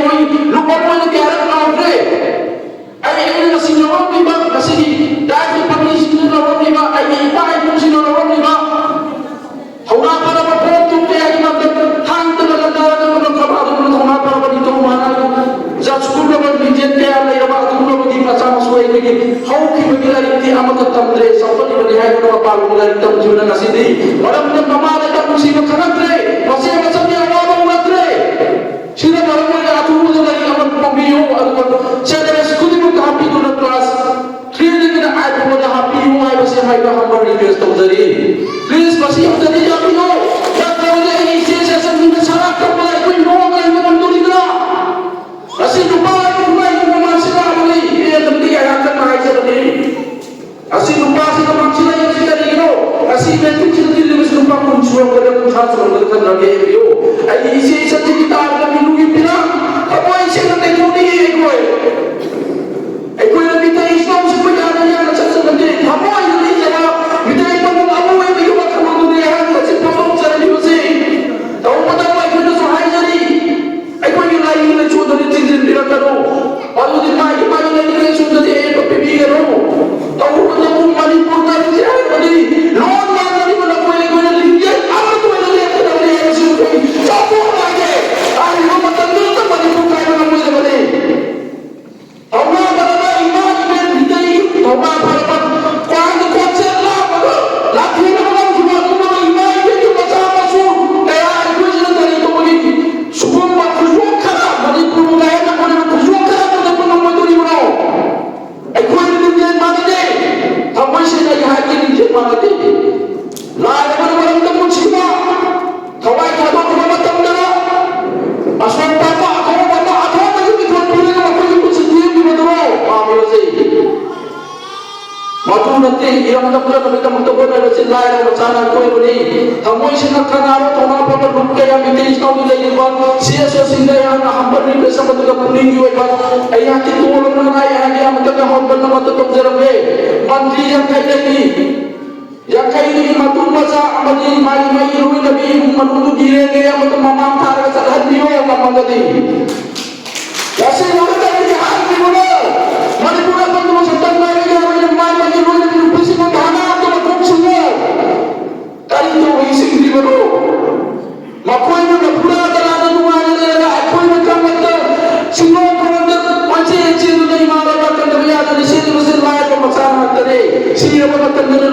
moi lupa moi na kaya na pre ay na sino mo iba kasi dahil pag sino na iba ay iba ay kung sino na iba hawa para ba po kaya iba hang talaga na trabaho mo hawa para ba dito mana sa school na bijen kaya na iba ko na di pasama suway ni how ki bagila iti amat tamdre sa to ni hay ko na palu na tam juna na sidi waram na mamala ka kung sino kanatre masih macam ni awam matre sila baru na atu mo na lagi amat pambiyo at sa na school mo ka happy na class clearly na ay mo na happy mo ay basi may ka hambar request to dari please basi ang dari happy mo ya ko na ini siya sa mga sarak ka pala ko no ka mo man duli na kasi lupa ko may ko man sila ni iya tamdi ay akan na ay sa dari asi lupa si ka man sila yung sila dito asi betul sila dili mas lupa kung suwang ka kung khas lang ka na gayo ay isi sa kita na minugi pila ako ay siya na tayo ni ay ko na kita islam sa pagkana niya sa sandali ako ay hindi siya bitay pa mo ako ay may iwan ka mo dunihan kasi pamang sa rin kasi tao mo na ay ko na sa hay sari ay ko yung layo na chuda ni tingin nila taro ano din pa yung na nila yung chuda ni ay papibigan mo tao mo na kung malipur na rin siya ay pali loon na rin mo na ko ay ko na lingyan ako ito ay naliyan ka na rin yung chuda sa po lagi ay mo matandol na malipur kayo na mo sa mali tao na ba iman iman bitay tao na ba kuando konser lah lagi na mga mga mga iman yung kasama so kaya ay ko sila tali ito maging subong magkusyong ka na malipur mo kaya na ko na magkusyong ka na kung na magduri mo na ay ko ay nilingyan mga din tapos siya na ihagin nilingyan mga din lahat naman walang tamon siya kawai ka doon kumamatang na na aswang papa ako naging ikaw pili na ako yung positive di ba doon mami o say matulad din ilang nakulat na magtamagtagon na sila ay masanan ko yun eh hamoy siya nagkanaro ito mga pagkaroon kaya mitiis na nila yun ba siya sila yan nakambar rin sa matagapunin yun ay hati tulong na nga ay ang matagahambal na matutong zarabe mandri yang kaya ni matulma sa amali may iruin na bihing manunog gire ang matamamang sa lahat niyo ang mamagadi kasi mga tayo niya hati mo na manipulat pa naman sa tagmay ng may iruin na binubusin mo tahanan ito magkuksin mo tayo ito ising di ba no makoy mo na pula talaga mo nga nila ay koy mo kang nagta sinong kumanda pansin sino na yung mga bakang nabayatan ni sino mo sila ay pamagsama natin sino ba magtanda na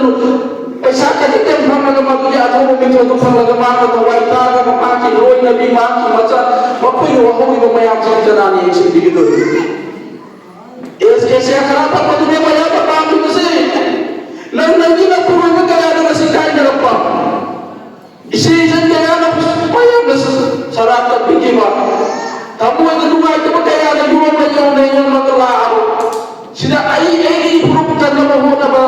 ay sa katitin mga nagamaguli at humumito itong panglagamaan at huwag taga mapaki roy na bimaki matsa mapuyo ako imamayang sa kanani yung sindi ito kasi ang karapat pa doon yung mayabak paki kasi nang naging puro na kaya na kasi kain na lang pa isisan kaya na payag na sarap at bigima tapo ay nadunga ito pa kaya na yung na yung magalaaro sila ay puruputan na mahuna ba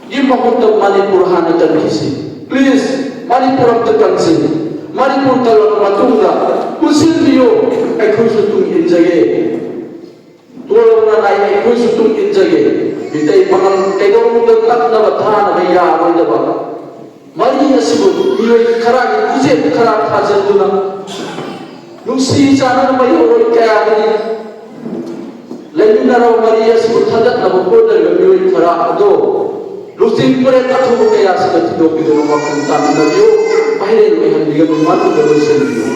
yung makuntang manipurahan na tanisi please manipurang tatansin manipur talaga matungga kung silbiyo ay kung sutong injage tulong na ay kung sutong injage bitay pangang kayo mong nagtak na batahan na may yaman na ba Maria sibuk, iyo'y karagin, kuzit karag hasil doon nung si sana na may oroy kaya gani lamin na raw Maria sibuk hadat na bukod na iyo'y karag do Lusin ko rin at hubo kaya sa katidog ito ng makuntamin na diyo pahirin may handigan ng mato na rin sa diyo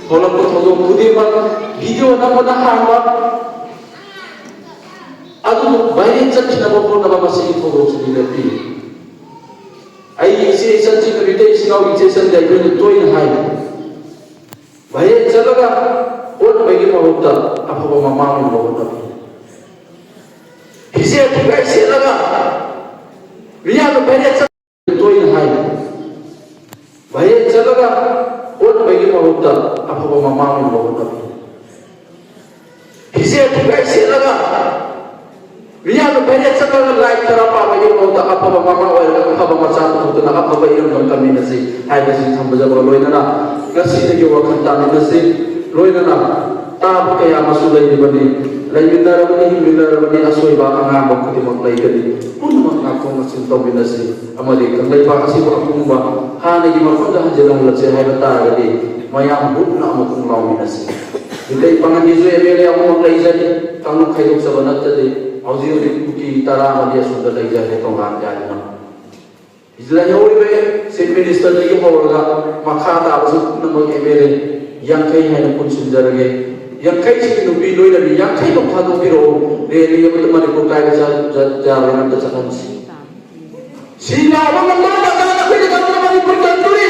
tolong ko tolong pudi video na mo na hama ato bahirin sa kinabako na mamasigit mo sa nilapi ay isi-isan si Karita isingaw isi-isan dahil yun ito yung hay bahirin sa laga o na may gimahunta ako ba mamamang mahunta isi-isan ka isi laga Lihat banyak sekali itu yang hai. Banyak sekali orang bagi mahuta apa mama mahuta. Hizat juga isi laga. Lihat banyak sekali lain cara apa bagi mahuta apa mama apa macam itu nak apa bagi orang kami nasi. Hai nasi sampai jauh loin na. Nasi lagi waktu kami nasi loin na. Tak kaya masuk lagi bani. Lain bindarabani asoy ba ang amok kuti maglay kadi. Puno man ako masintaw binasi. Amali kang lay ba kasi ba akong ba hana gi makonda hanjelang latse hay bata kadi. Mayang but na amok kung law binasi. Mitai pangan Yesus MLA aku maklai jadi kamu kayu sebenar tadi audio di buki tara madia sudah lagi jadi tongkat jadi mana. Istilahnya orang State Minister lagi orang makata abis nama MLA yang kayu hanya pun sudah lagi yang kayu sih nubi doi lagi yang kayu tu padu piro dari yang itu mana pun kayu jalan yang tercakap si. Sina orang mana tak ada kamu mana pun kanturi.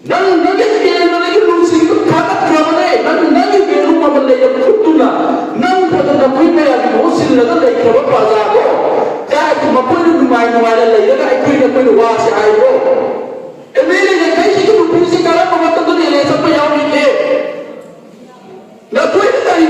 Nang sekian lagi lusi itu kata kerana nang beru pamale yang bertuna nang pada nakui maya di musim laga lagi kerana pasal ko jadi makoi rumai rumai lagi laga ikut nakui wasi ayo emeli yang kaya sih tu polisi kalau pemata tu ni sampai yang ini nakui tadi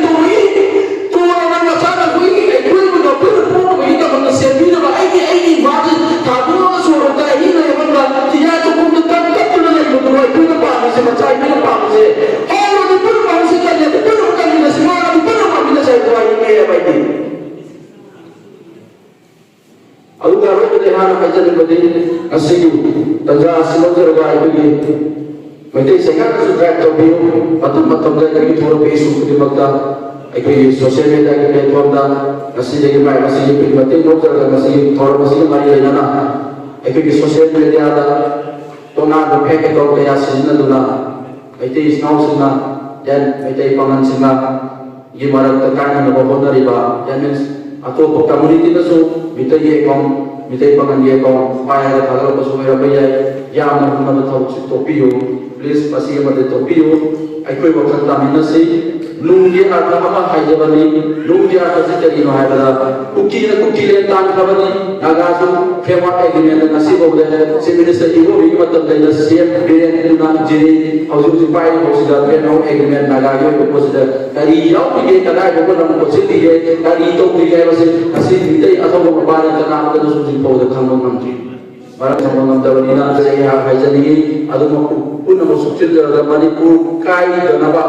tu orang macam nakui ikut nakui pun kita mana serbi nama ini wajib kabur suruh tak ini yang mana dia cukup tetap tu lagi betul itu apa masih macam ini apa masih kalau di pun masih kan dia pun bukan dia semua di pun masih saya tuai ini ya baik ini aku kalau kita hanya kerja di badan asiu tanda asiu terbaik itu macam saya kan suka topi patut dari turun Facebook di Magda ikut sosial media kita tuanda masih jadi baik masih jadi penting dokter masih thor masih mari lena ikut sosial media ada tona do phek to kaya sinna duna aite isnau sinna dan aite pangan sinna ye marak ta kan na bohon riba dan means ato community na so mitai ye kom mitai pangan ye kom paya da thagala pasu mera baya ya na na thau chi topiyo please pasi ma de topiyo aikoi wakhan ta minna se nungge artha ama haijabani nungge artha se tari no haibada kuki le tan khabani naga su fema agreement na si bole se minister ibo bi matam dai na cm biren na jiri hauju ji pai hosida be no agreement naga yo ko sida kari yaw bi kada ko nam ko sidi ye kari to bi ye base asi bitai athaw ba na kana ko su ji po da khamo nam ji barang sama nam tawani na se ya haijani adu ma punna mo sukchil da manipur kai da na ba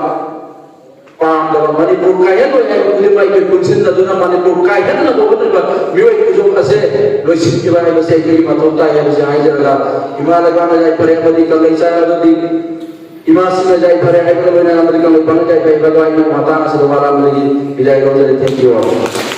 pam dalam Manipur kaya tu yang lima ikut kunci na duna Manipur kaya tu na bawa tu ba miwa ikut jom ase loisin kiba ni ase ikut lima tahun tak ya ase aja lah imala kana jai pare amadi kalau isaya tu di imasi na jai pare amadi kalau amadi kalau ipana jai pare bagai na mata na sedawala amadi bidai kau jadi thank you.